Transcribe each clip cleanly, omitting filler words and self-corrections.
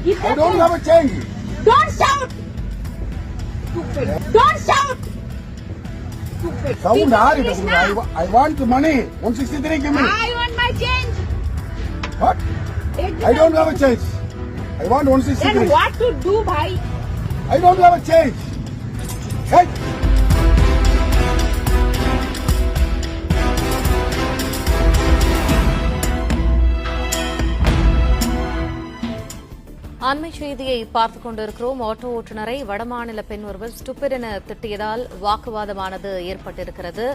Give I the don't phone. have a change. Don't shout. Stupid. Don't shout. Stupid. Sound Speak hard. English now. I want the money. 163, give me. I want my change. What? I don't have a change. I want 163. Then what to do, bhai? I don't have a change. Hey. அண்மை செய்தியை பார்த்துக் கொண்டிருக்கிறோம். Auto ஓட்டுநரை வடமாநில பெண் ஒருவர் stupid என திட்டியதால் வாக்குவாதமானது ஏற்பட்டிருக்கிறது.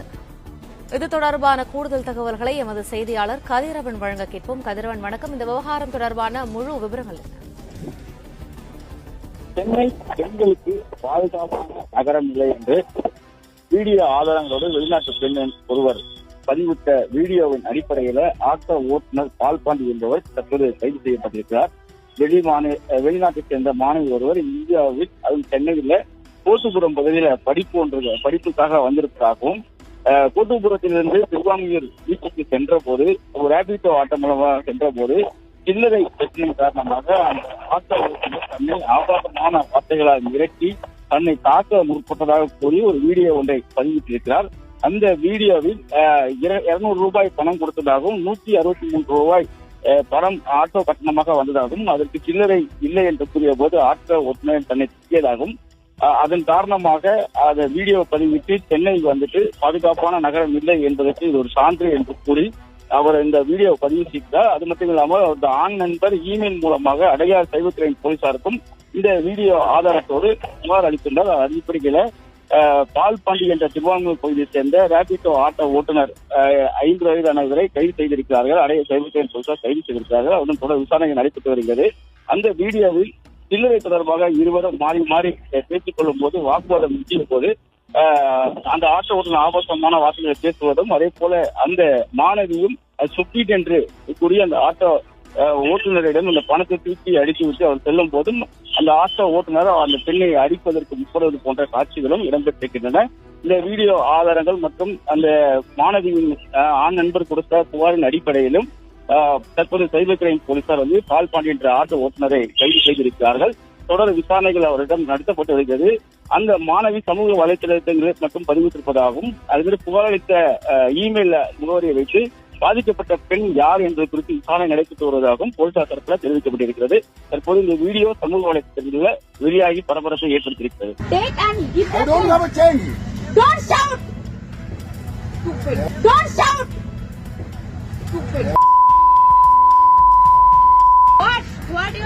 இது தொடர்பான கூடுதல் தகவல்களை எமது செய்தியாளர் கதிரவன் வழங்க கேட்போம். கதிரவன், வணக்கம். இந்த விவகாரம் தொடர்பான முழு விவரங்கள் என்ன? சென்னை பெண்களுக்கு பாதுகாப்பான நகரம் இல்லை என்று வீடியோ ஆதாரங்களோடு வெளிநாட்டு பெண் ஒருவர் பதிவிட்ட வீடியோவின் அடிப்படையில் ஆட்டோ ஓட்டுநர் பால்பாண்டி என்பவர் தற்போது கைது செய்யப்பட்டிருக்கிறார். வெளிநாட்டைச் சேர்ந்த மாணவி ஒருவர் இந்தியாவில், அதுவும் சென்னையில் கோட்டுப்புறம் பகுதியில் படிப்புக்காக வந்திருப்பதாகவும், கோட்டுப்புறத்திலிருந்து திருவாங்கூர் வீட்டுக்கு சென்ற போது ஒரு ரேபிடோ ஆட்டோ மூலமாக சென்ற போது சில்லறை பிரச்சனையின் காரணமாக அந்த ஆட்டோ ஓட்டுநர் தன்னை ஆபாசமான வார்த்தைகளால் மிரட்டி தன்னை தாக்க முற்பட்டதாக கூறி ஒரு வீடியோ ஒன்றை பதிவிட்டிருக்கிறார். அந்த வீடியோவில் 200 ரூபாய் பணம் கொடுத்ததாகவும் 163 ரூபாய் பணம் ஆட்டோ கட்டணமாக வந்ததாகவும், அதற்கு சில்லறை இல்லை என்று கூறிய போது ஆட்டோ ஓட்டுநர் தன்னை திட்டியதாகவும், அதன் காரணமாக அந்த வீடியோ பதிவிட்டு சென்னை வந்துட்டு பாதுகாப்பான நகரம் இல்லை என்பதற்கு இது ஒரு சான்று என்று கூறி அவர் இந்த வீடியோ பதிவு செய்தார். அது மட்டும் இல்லாமல் அவரது ஆண் நண்பர் இமெயில் மூலமாக அடையார் சைபர் கிரைம் போலீசாருக்கும் இந்த வீடியோ ஆதாரத்தோடு புகார் அளித்துள்ளார். அடிப்படையில பால்பாண்டி என்ற திருவாங்கூர் பகுதியை சேர்ந்த ரேபிடோ ஆட்டோ ஓட்டுநர் 5 வயதானவரை கைது செய்திருக்கிறார்கள். அடையார் சைபர் கிரைம் போலீசார் கைது செய்திருக்கிறார்கள். அவருடன் தொடர் விசாரணை நடைபெற்று வருகிறது. அந்த வீடியோவில் சில்லறை தொடர்பாக இருவரும் மாறி மாறி பேசிக் கொள்ளும் போது வாக்குவாதம் நிச்சய போது அந்த ஆட்டோ ஓட்டுநர் ஆபாசமான வார்த்தைகளை பேசுவதும், அதே போல அந்த மாணவியும் சுப்பீட் என்று கூறிய அந்த ஆட்டோ ஓட்டுநரிடம் அந்த பணத்தை தூக்கி அடித்துவிட்டு அவர் செல்லும் போதும் அந்த ஆட்டோ ஓட்டுநர் அந்த பெண்ணை அடிப்பதற்கு முற்படுவது போன்ற காட்சிகளும் இடம்பெற்றிருக்கின்றன. இந்த வீடியோ ஆதாரங்கள் மற்றும் அந்த மாணவியின் ஆண் நண்பர் கொடுத்த புகாரின் அடிப்படையிலும் தற்போது சைபர் கிரைம் போலீசார் பால்பாண்டி என்ற ஆட்டோ ஓட்டுநரை கைது செய்திருக்கிறார்கள். தொடர் விசாரணைகள் அவரிடம் நடத்தப்பட்டு வருகிறது. அந்த மாணவி சமூக வலைதளத்தில் மட்டும் பதிவிட்டிருப்பதாகவும், அதுமாதிரி புகார் அளித்த இமெயில் முகவரியை வைத்து பாதிக்கப்பட்ட பெண் யார் என்பது குறித்து விசாரணை நடைபெற்று வருவதாகவும் போலீசார் தரப்பில் தெரிவிக்கப்பட்டிருக்கிறது. தற்போது இந்த வீடியோ சமூக வலைதளத்தில் வெளியாகி பரபரப்பை ஏற்படுத்தியிருக்கிறது. What?